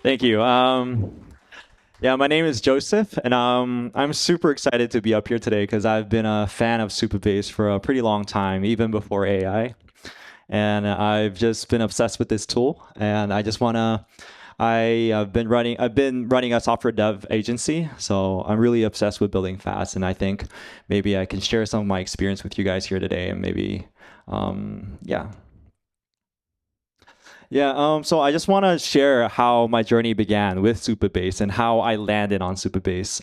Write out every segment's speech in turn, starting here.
Thank you. Yeah, my name is Joseph, and I'm super excited to be up here today because I've been a fan of Supabase for a pretty long time, even before AI. And I've just been obsessed with this tool, and I just wanna. I've been running a software dev agency, so I'm really obsessed with building fast, and I think maybe I can share some of my experience with you guys here today, and maybe, yeah. Yeah, so I just want to share how my journey began with Supabase and how I landed on Supabase.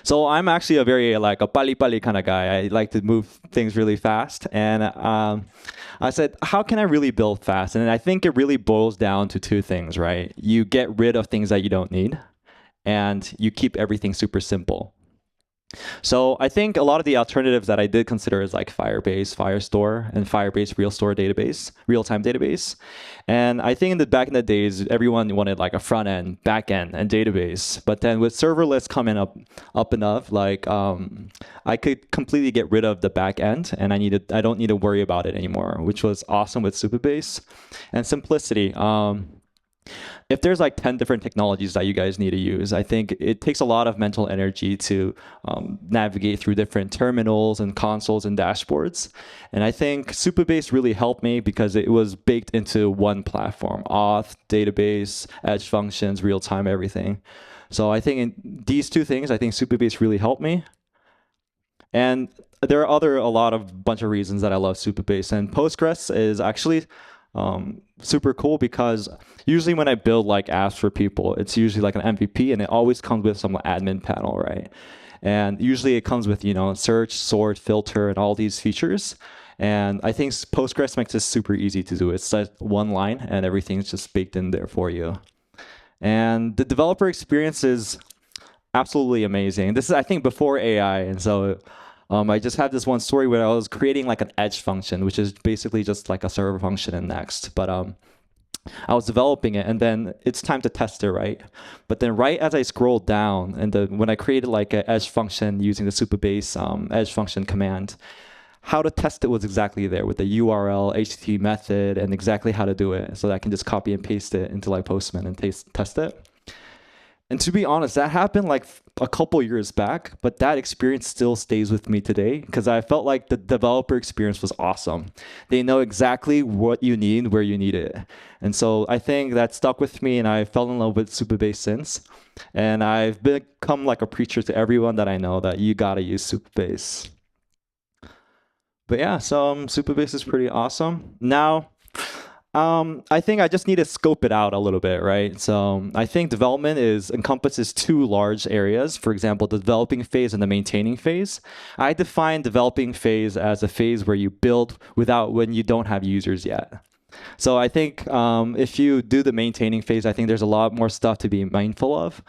So I'm actually a very like a pali pali kind of guy. I like to move things really fast, and I said, how can I really build fast? And I think it really boils down to two things, right? You get rid of things that you don't need, and you keep everything super simple. So I think a lot of the alternatives that I did consider is like Firebase, Firestore, and Firebase RealStore database, real-time database. And I think back in the days, everyone wanted like a front end, back end, and database. But then with serverless coming up enough, like I could completely get rid of the back end, and I don't need to worry about it anymore, which was awesome with Supabase and simplicity. If there's like 10 different technologies that you guys need to use, I think it takes a lot of mental energy to navigate through different terminals and consoles and dashboards. And I think Supabase really helped me because it was baked into one platform: auth, database, edge functions, real time, everything. So I think in these two things, I think Supabase really helped me. And there are a lot of bunch of reasons that I love Supabase. And Postgres is actually super cool because usually when I build like apps for people, it's usually like an MVP, and it always comes with some admin panel, right? And usually it comes with, search, sort, filter, and all these features. And I think Postgres makes this super easy to do. It's just one line, and everything's just baked in there for you. And the developer experience is absolutely amazing. This is, I think, before AI, and so I just had this one story where I was creating like an edge function, which is basically just like a server function in Next. But I was developing it, and then it's time to test it, right? But then right as I scrolled down, and when I created like an edge function using the Supabase edge function command, how to test it was exactly there with the URL, HTTP method, and exactly how to do it. So that I can just copy and paste it into like Postman and test it. And to be honest, that happened like a couple years back, but that experience still stays with me today because I felt like the developer experience was awesome. They know exactly what you need, where you need it. And so I think that stuck with me, and I fell in love with Supabase since. And I've become like a preacher to everyone that I know that you gotta use Supabase. But yeah, so Supabase is pretty awesome. Now, I think I just need to scope it out a little bit, right? So I think development encompasses two large areas. For example, the developing phase and the maintaining phase. I define developing phase as a phase where you build when you don't have users yet. So I think if you do the maintaining phase, I think there's a lot more stuff to be mindful of.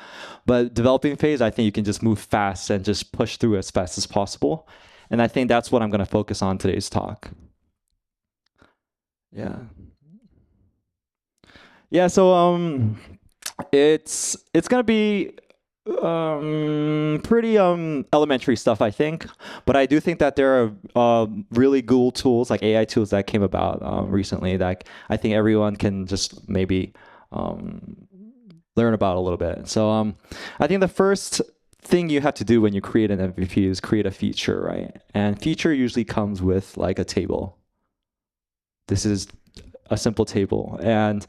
But developing phase, I think you can just move fast and just push through as fast as possible. And I think that's what I'm going to focus on today's talk. Yeah. Yeah, so it's gonna be pretty elementary stuff, I think. But I do think that there are really cool tools like AI tools that came about recently that I think everyone can just maybe learn about a little bit. So I think the first thing you have to do when you create an MVP is create a feature, right? And feature usually comes with like a table. This is a simple table. And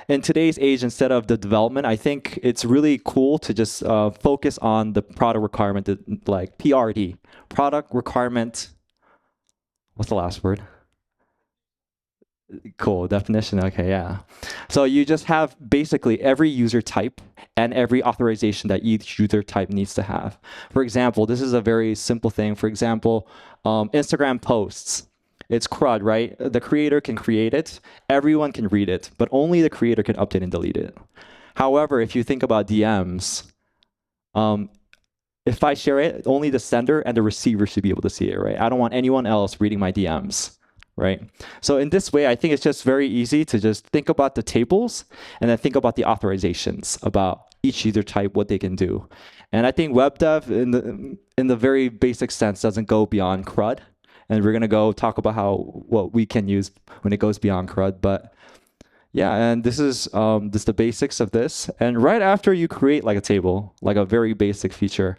in today's age, instead of the development, I think it's really cool to just focus on the product requirement, like PRD, product requirement. What's the last word? Cool, definition. Okay, yeah. So you just have basically every user type and every authorization that each user type needs to have. For example, this is a very simple thing. For example, Instagram posts. It's CRUD, right? The creator can create it, everyone can read it, but only the creator can update and delete it. However, if you think about DMs, if I share it, only the sender and the receiver should be able to see it, right? I don't want anyone else reading my DMs, right? So in this way, I think it's just very easy to just think about the tables and then think about the authorizations about each user type, what they can do. And I think web dev in the very basic sense doesn't go beyond CRUD. And we're going to go talk about what we can use when it goes beyond CRUD. But Yeah, and this is this the basics of this. And right after you create like a table, like a very basic feature,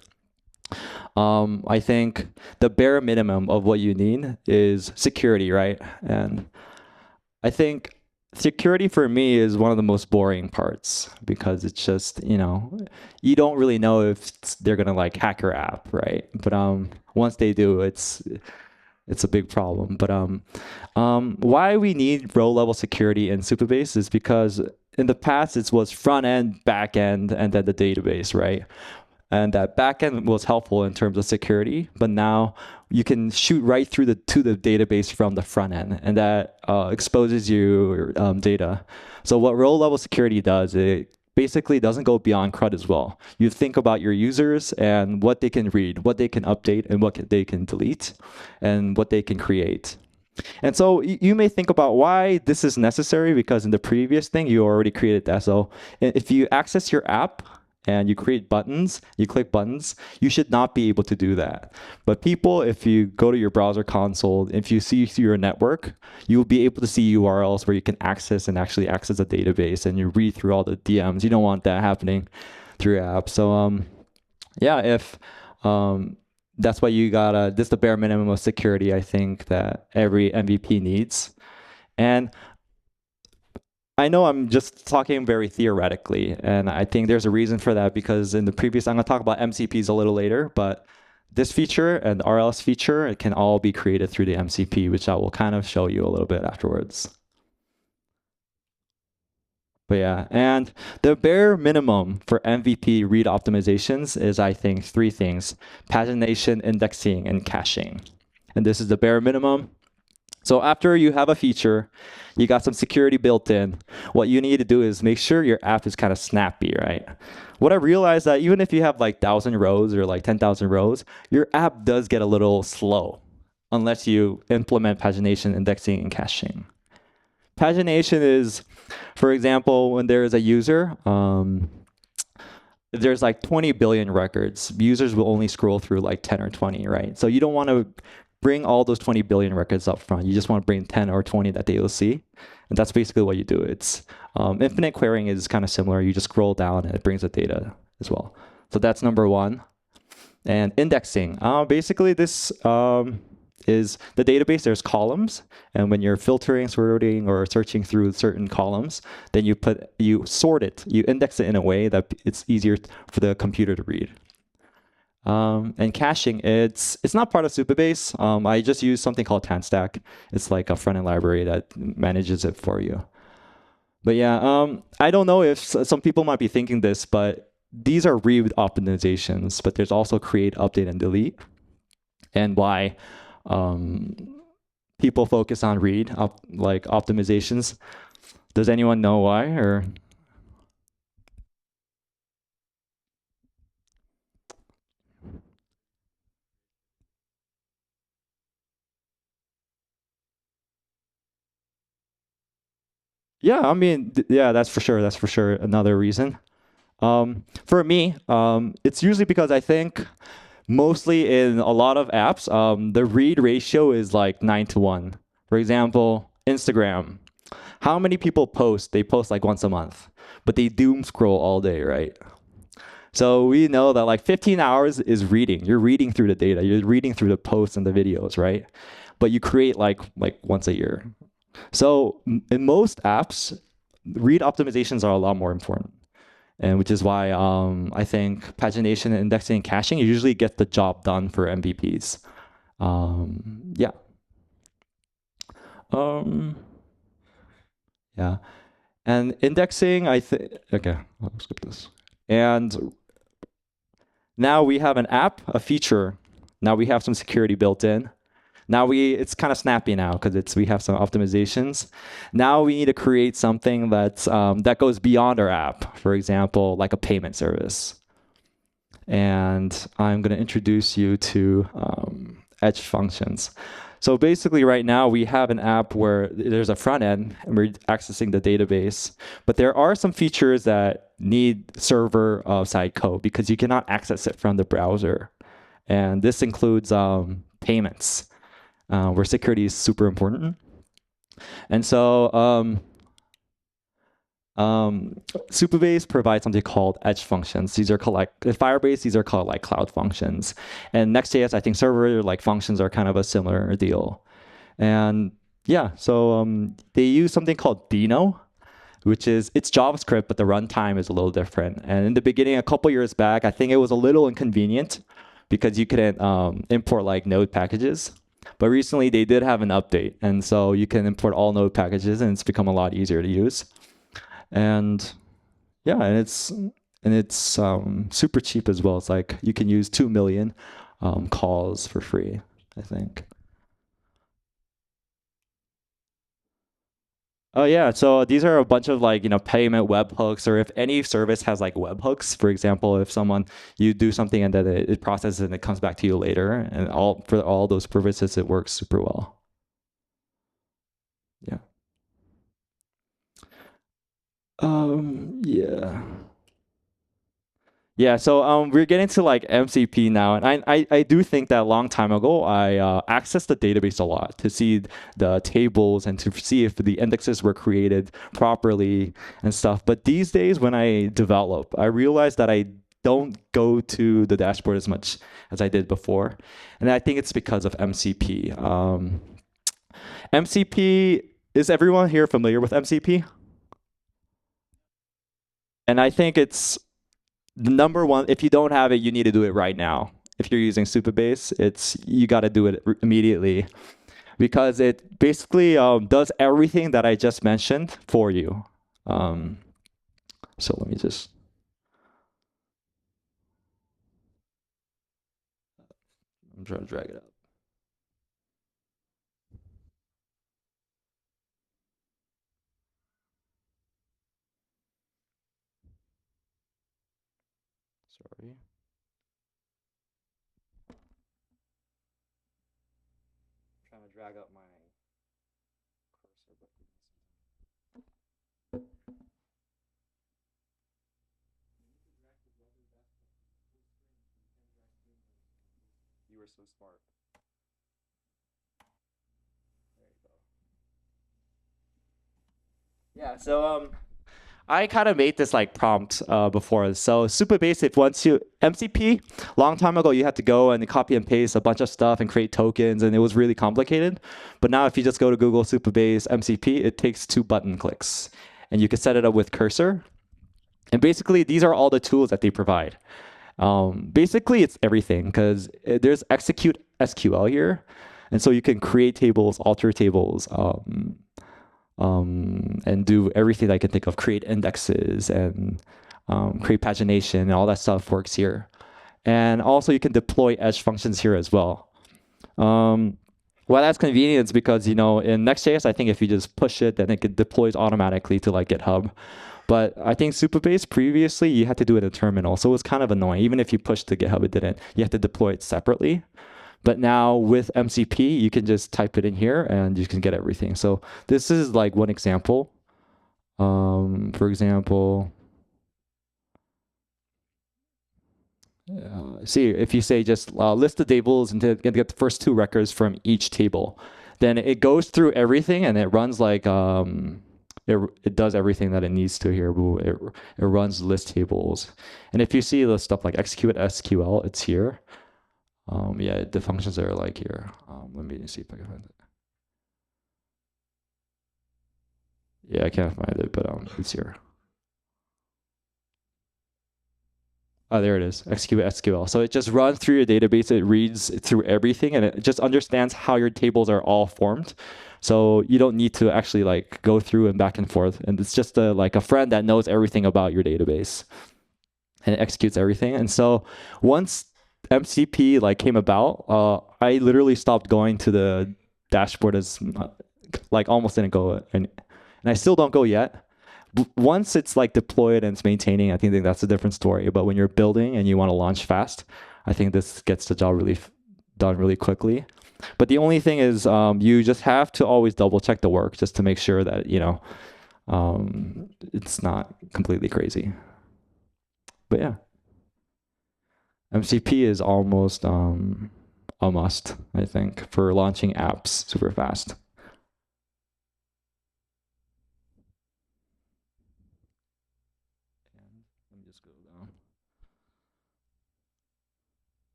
I think the bare minimum of what you need is security, right? And I think security for me is one of the most boring parts because it's just, you don't really know if they're gonna like hack your app, right? But once they do, it's a big problem. But why we need row level security in Supabase is because in the past it was front end, back end, and then the database, right? And that backend was helpful in terms of security, but now you can shoot right through to the database from the front end, and that exposes your data. So what row level security does, it basically doesn't go beyond CRUD as well. You think about your users and what they can read, what they can update, and what they can delete, and what they can create. And so you may think about why this is necessary because in the previous thing, you already created that. So if you access your app and you create buttons, you click buttons, you should not be able to do that. But people, if you go to your browser console, if you see through your network, you'll be able to see URLs where you can access and actually access a database and you read through all the DMs. You don't want that happening through your app. So yeah, if that's why you gotta, this is the bare minimum of security I think that every MVP needs. And I know I'm just talking very theoretically, and I think there's a reason for that because in the previous, I'm gonna talk about MCPs a little later, but this feature and the RLS feature, it can all be created through the MCP, which I will kind of show you a little bit afterwards. But yeah, and the bare minimum for MVP read optimizations is, I think, three things: pagination, indexing, and caching. And this is the bare minimum. So after you have a feature, you got some security built in, what you need to do is make sure your app is kind of snappy, right? What I realized that even if you have like 1,000 rows or like 10,000 rows, your app does get a little slow unless you implement pagination, indexing, and caching. Pagination is, for example, when there is a user, there's like 20 billion records. Users will only scroll through like 10 or 20, right? So you don't want to bring all those 20 billion records up front. You just want to bring 10 or 20 that they will see. And that's basically what you do. It's infinite querying is kind of similar. You just scroll down and it brings the data as well. So that's number one. And indexing. Basically, this is the database. There's columns, and when you're filtering, sorting, or searching through certain columns, then you sort it, you index it in a way that it's easier for the computer to read. And caching, it's not part of Supabase. I just use something called TanStack. It's like a front-end library that manages it for you. But yeah, I don't know if some people might be thinking this, but these are read optimizations, but there's also create, update, and delete. And why people focus on read like optimizations. Does anyone know why? Or yeah, I mean, yeah, that's for sure. That's for sure another reason. For me, it's usually because I think mostly in a lot of apps, the read ratio is like 9-1. For example, Instagram. How many people post? They post like once a month, but they doom scroll all day, right? So we know that like 15 hours is reading. You're reading through the data. You're reading through the posts and the videos, right? But you create like once a year. So in most apps, read optimizations are a lot more important. And which is why I think pagination, indexing, and caching usually get the job done for MVPs. Yeah. Yeah. And indexing, I think, okay, I'll skip this. And now we have an app, a feature. Now we have some security built in. Now it's kind of snappy now because we have some optimizations. Now we need to create something that goes beyond our app. For example, like a payment service. And I'm going to introduce you to edge functions. So basically right now we have an app where there's a front end and we're accessing the database, but there are some features that need server side code because you cannot access it from the browser. And this includes payments, where security is super important. And so Supabase provides something called edge functions. These are called like in Firebase. These are called like cloud functions. And Next.js, I think server like functions are kind of a similar deal. And yeah, so they use something called Dino, which is it's JavaScript, but the runtime is a little different. And in the beginning, a couple years back, I think it was a little inconvenient because you couldn't import like Node packages. But recently, they did have an update, and so you can import all Node packages, and it's become a lot easier to use. And yeah, and it's super cheap as well. It's like you can use 2 million calls for free, I think. Oh yeah, so these are a bunch of like, payment webhooks, or if any service has like webhooks, for example, if someone you do something and then it processes and it comes back to you later, and all for all those purposes, it works super well. Yeah. Yeah. Yeah, so we're getting to like MCP now, and I do think that a long time ago I accessed the database a lot to see the tables and to see if the indexes were created properly and stuff. But these days, when I develop, I realize that I don't go to the dashboard as much as I did before, and I think it's because of MCP. MCP, is everyone here familiar with MCP? And I think it's the number one. If you don't have it, you need to do it right now. If you're using Supabase, it's you got to do it immediately because it basically does everything that I just mentioned for you. Um, so let me just. I'm trying to drag it up. Sorry. I'm trying to drag up my cursor, but you were so smart. There you go. Yeah. So I kind of made this like prompt before. So super basic. Once you MCP, long time ago, you had to go and copy and paste a bunch of stuff and create tokens, and it was really complicated. But now, if you just go to Google Supabase MCP, it takes 2 button clicks, and you can set it up with cursor. And basically, these are all the tools that they provide. Basically, it's everything because there's execute SQL here, and so you can create tables, alter tables. And do everything I can think of, create indexes and create pagination, and all that stuff works here. And also you can deploy edge functions here as well. Well, that's convenience because, in Next.js, I think if you just push it, then it deploys automatically to like GitHub. But I think Supabase previously, you had to do it in a terminal. So it was kind of annoying. Even if you pushed to GitHub, it didn't. You have to deploy it separately. But now with MCP, you can just type it in here and you can get everything. So this is like one example. For example, see if you say just list the tables and get the first 2 records from each table, then it goes through everything and it runs like it does everything that it needs to here. It runs list tables, and if you see the stuff like execute SQL, it's here. Yeah, the functions are like here. Let me see if I can find it. Yeah, I can't find it, but it's here. Oh, there it is. Execute SQL. So it just runs through your database. It reads through everything, and it just understands how your tables are all formed. So you don't need to actually like go through and back and forth. And it's just like a friend that knows everything about your database, and it executes everything. And so once MCP like came about, I literally stopped going to the dashboard as like almost didn't go, and I still don't go yet. Once it's like deployed and it's maintaining, I think that's a different story. But when you're building and you want to launch fast, I think this gets the job really done really quickly. But the only thing is, you just have to always double check the work just to make sure that it's not completely crazy. But yeah, MCP is almost a must, I think, for launching apps super fast.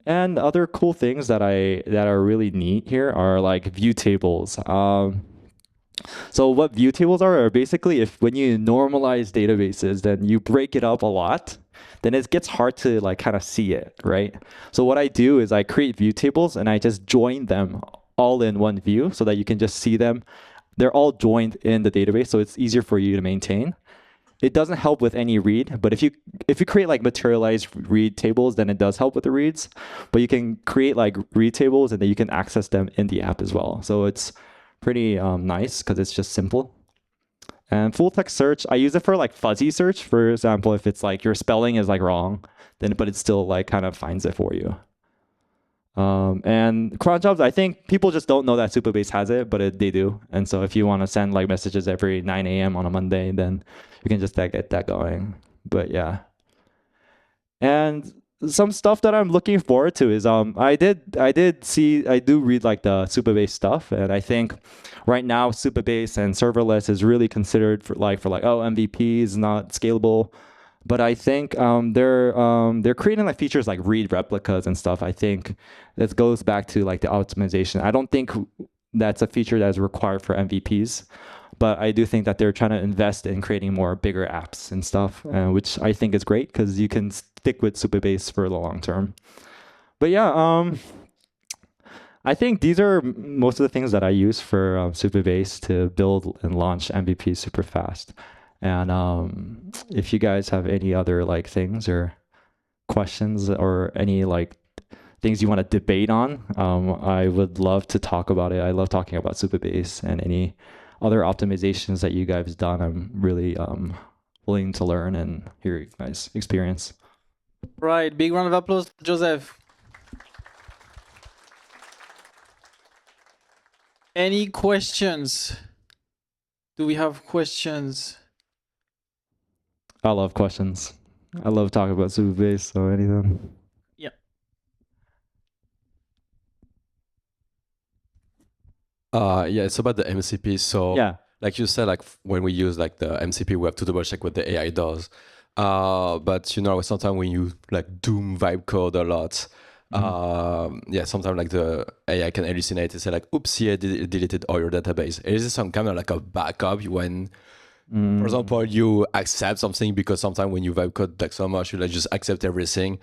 And other cool things that are really neat here are like view tables. So what view tables are basically if when you normalize databases, then you break it up a lot, then it gets hard to like kind of see it, right? So what I do is I create view tables and I just join them all in one view so that you can just see them. They're all joined in the database, so it's easier for you to maintain. It doesn't help with any read, but if you create like materialized read tables, then it does help with the reads. But you can create like read tables and then you can access them in the app as well. So it's pretty nice because it's just simple. And full text search, I use it for like fuzzy search. For example, if it's like your spelling is like wrong, then but it still like kind of finds it for you. And cron jobs, I think people just don't know that Supabase has it, but they do. And so if you want to send like messages every 9 a.m. on a Monday, then you can just get that going. But yeah. And some stuff that I'm looking forward to is I do read like the Supabase stuff, and I think right now Supabase and serverless is really considered for like MVP is not scalable. But I think they're creating like features like read replicas and stuff. I think that goes back to like the optimization. I don't think that's a feature that is required for MVPs, but I do think that they're trying to invest in creating more bigger apps and stuff, which I think is great because you can stick with Supabase for the long term. But yeah, I think these are most of the things that I use for Supabase to build and launch MVPs super fast. And if you guys have any other like things or questions or any like things you want to debate on, I would love to talk about it. I love talking about Supabase and any other optimizations that you guys have done. I'm really willing to learn and hear you guys' experience. Right, big round of applause, Joseph. Any questions? Do we have questions? I love questions. I love talking about Supabase, so anything. Yeah. Yeah, it's about the MCP. So Yeah. like you said, like when we use like the MCP, we have to double check what the AI does. But you know, sometimes when you like doom vibe code a lot, yeah, sometimes like the AI can hallucinate and say like, oops, yeah, deleted all your database. Is this some kind of like a backup when, for example, you accept something because sometimes when you vibe code like so much, you like just accept everything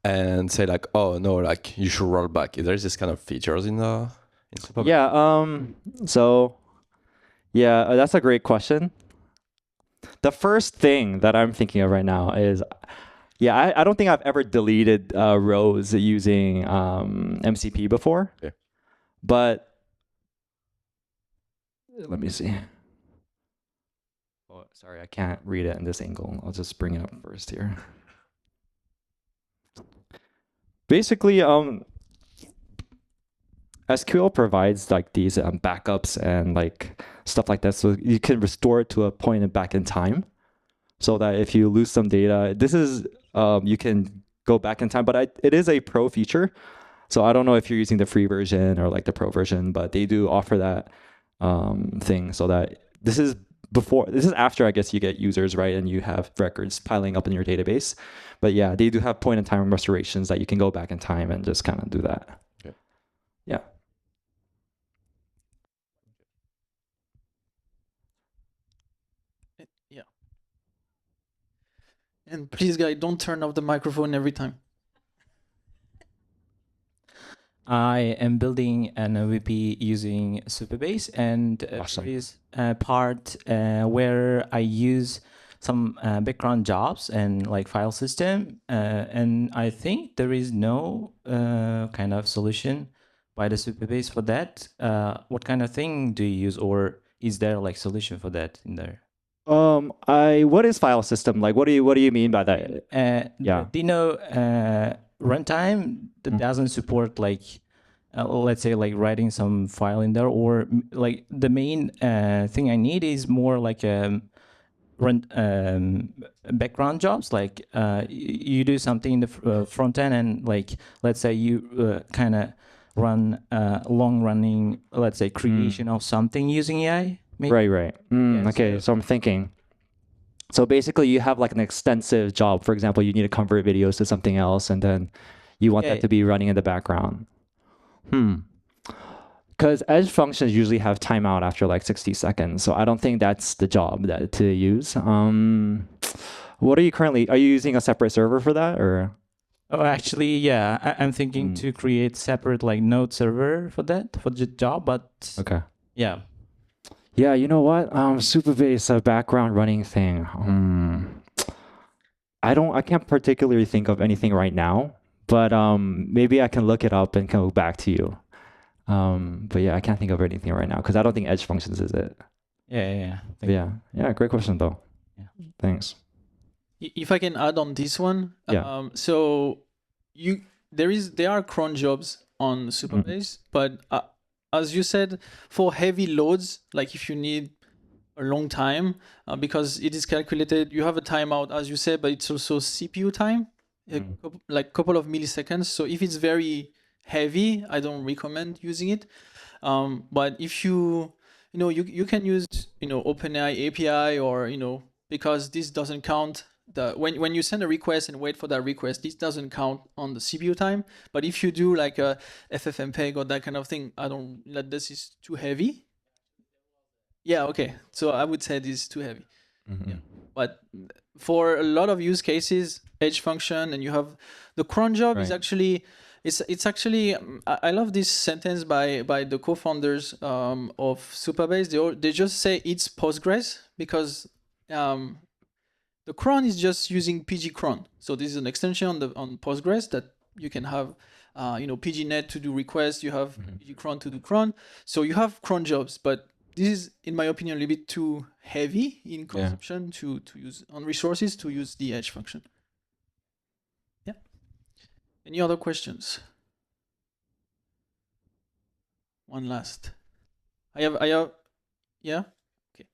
and say like, oh no, like you should roll back. Is there this kind of features in Supabase? Yeah. So yeah, that's a great question. The first thing that I'm thinking of right now is, yeah, I don't think I've ever deleted rows using MCP before. Okay. But let me see. Oh, sorry, I can't read it in this angle. I'll just bring it up first here. Basically, SQL provides like these backups and like stuff like that, so you can restore it to a point back in time, so that if you lose some data, this is you can go back in time. But it is a pro feature, so I don't know if you're using the free version or like the pro version, but they do offer that thing. So that this is after I guess you get users, right, and you have records piling up in your database. But yeah, they do have point in time restorations that you can go back in time and just kind of do that. Okay. Yeah. Yeah. And please, guys, don't turn off the microphone every time. I am building an MVP using Supabase, and Awesome. there is a part where I use some background jobs and like file system, and I think there is no kind of solution by the Supabase for that. What kind of thing do you use, or is there like solution for that in there? What is file system? Like, what do you mean by that? Yeah. Do you know runtime that doesn't support like let's say like writing some file in there, or like the main thing I need is more like background jobs, like you do something in the front end, and like let's say you kind of run long running, let's say creation of something using AI. Maybe? Right. Yeah, Okay, so I'm thinking. So basically, you have like an extensive job. For example, you need to convert videos to something else, and then you want Yeah. that to be running in the background. Because edge functions usually have timeout after like 60 seconds. So I don't think that's the job that to use. What are you currently? Are you using a separate server for that, or? Oh, actually, yeah, I'm thinking to create separate like node server for that for the job, but Okay. yeah. Yeah, you know what? Supabase, a background running thing. I can't particularly think of anything right now, but maybe I can look it up and come back to you. But yeah, I can't think of anything right now because I don't think edge functions is it. Yeah. But yeah, great question though. Yeah. Thanks. If I can add on this one, Yeah. so there are cron jobs on Supabase, but as you said, for heavy loads, like if you need a long time, because it is calculated, you have a timeout, as you said, but it's also CPU time, like couple of milliseconds. So if it's very heavy, I don't recommend using it. But if you can use OpenAI API, or because this doesn't count when you send a request and wait for that request, this doesn't count on the CPU time. But if you do like a FFmpeg or that kind of thing, this is too heavy. Yeah, okay. So I would say this is too heavy. Yeah. But for a lot of use cases, edge function, and you have the cron job is actually it's actually I love this sentence by the co-founders of Supabase. They just say it's Postgres because the cron is just using PG cron. So this is an extension on Postgres that you can have PGNet to do requests. You have PG cron to do cron. So you have cron jobs, but this is, in my opinion, a little bit too heavy in consumption to use on resources to use the edge function. Yeah. Any other questions? One last. I have. Yeah. Okay.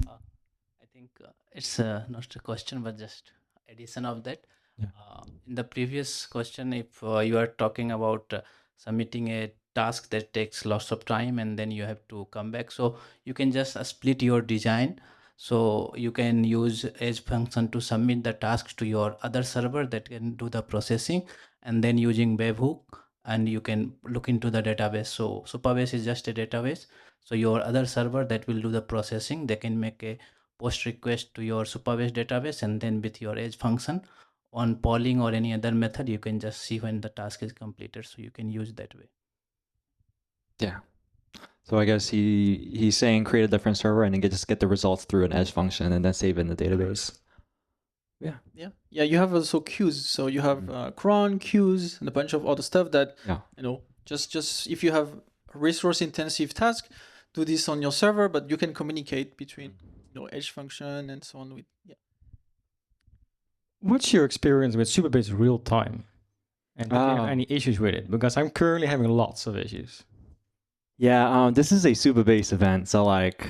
I think it's not a question, but just addition of that. Yeah. In the previous question, if you are talking about submitting a task that takes lots of time and then you have to come back, so you can just split your design. So you can use edge function to submit the task to your other server that can do the processing, and then using webhook, and you can look into the database. So Supabase is just a database. So your other server that will do the processing, they can make a post request to your Supabase database, and then with your edge function on polling or any other method, you can just see when the task is completed. So you can use that way. Yeah. So I guess he's saying create a different server and then just get the results through an edge function and then save it in the database. Yeah. Yeah. You have also queues. So you have cron queues and a bunch of other stuff that just if you have resource intensive task, do this on your server, but you can communicate between edge function and so on with What's your experience with Supabase real time? And do you have any issues with it? Because I'm currently having lots of issues. Yeah, this is a Supabase event, so like,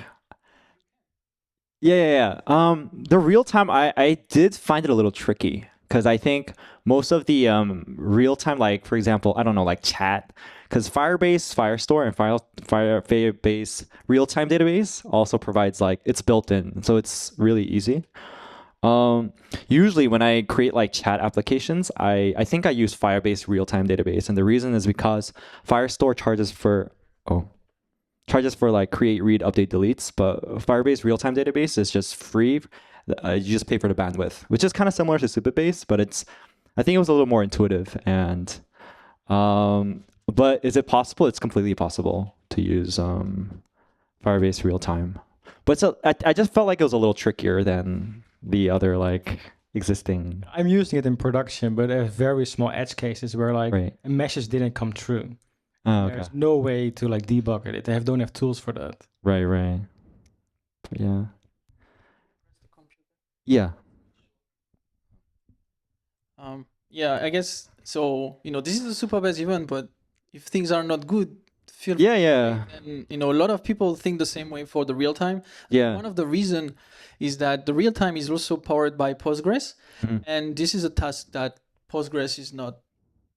yeah. The real time, I did find it a little tricky because I think most of the real time, like for example, I don't know, like chat, because Firebase, Firestore, and Firebase real time database also provides like it's built in, so it's really easy. Usually when I create like chat applications, I think I use Firebase real time database, and the reason is because Firestore charges for like create, read, update, deletes, but Firebase real-time database is just free. You just pay for the bandwidth, which is kind of similar to Supabase, but I think it was a little more intuitive. And but is it possible? It's completely possible to use Firebase real-time. But so I just felt like it was a little trickier than the other like existing. I'm using it in production, but there are very small edge cases where like a message didn't come through. There's no way to like debug it. They don't have tools for that. Right. But yeah. I guess so. This is a Supabase event, but if things are not good, feel free. And a lot of people think the same way for the real time. Yeah. One of the reason is that the real time is also powered by Postgres, and this is a task that Postgres is not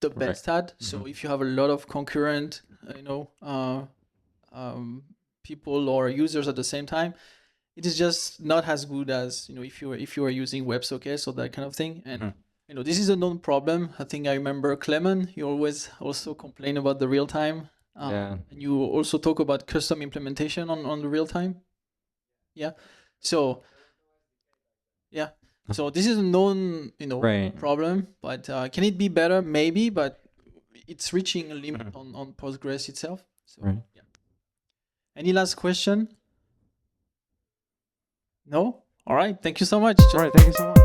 the best at. So if you have a lot of concurrent, people or users at the same time, it is just not as good as, if you are using WebSockets or that kind of thing. And this is a known problem. I think I remember Clement, you always also complain about the real time. And you also talk about custom implementation on the real time. Yeah. So yeah. So this is a known, problem, but can it be better? Maybe, but it's reaching a limit on Postgres itself. So yeah. Any last question? No? All right. Thank you so much. All right. Thank you so much.